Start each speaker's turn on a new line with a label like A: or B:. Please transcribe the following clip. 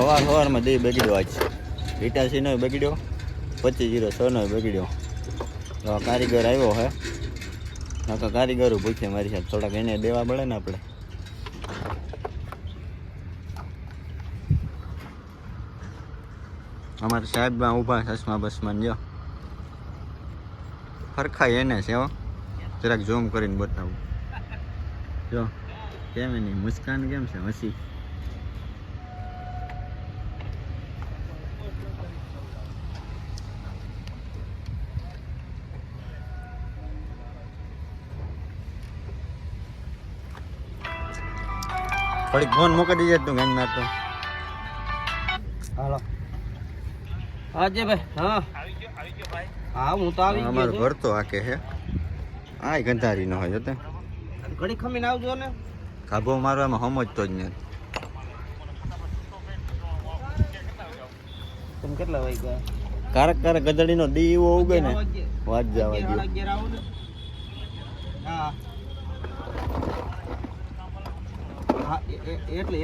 A: સવારમાં દે બગડ્યો આજ ઇટાસીનો બગડ્યો 2506નો બગડ્યો. તો કારીગર આવ્યો હે નકા કારીગરો પૂછે મારી સાથે થોડાક એને દેવા પડે ને આપણે. અમારે સાહેબ ઊભા ચશ્મા બસમાં જો ફરખાય એને છે હો. જરાક ઝૂમ કરીને બતાવું જો કેમ એની મુસ્કાન કેમ છે હસી. થોડીક ફોન મૂકી દીજે તું ગાન મારતો.
B: હાલો આજે ભાઈ. હા હા હું તો આવી ગયો.
A: અમારું ઘર તો આકે હે આય ગંધારી નો હોય તે
B: ઘડી ખમીને આવજો ને.
A: કાબો મારવામાં સમજતો જ નથી.
B: તમે કેટલા વાગ્યા?
A: કારક કારક ગધડીનો દીવો ઉગે ને વાત જવા દે.
B: હા હા એટલે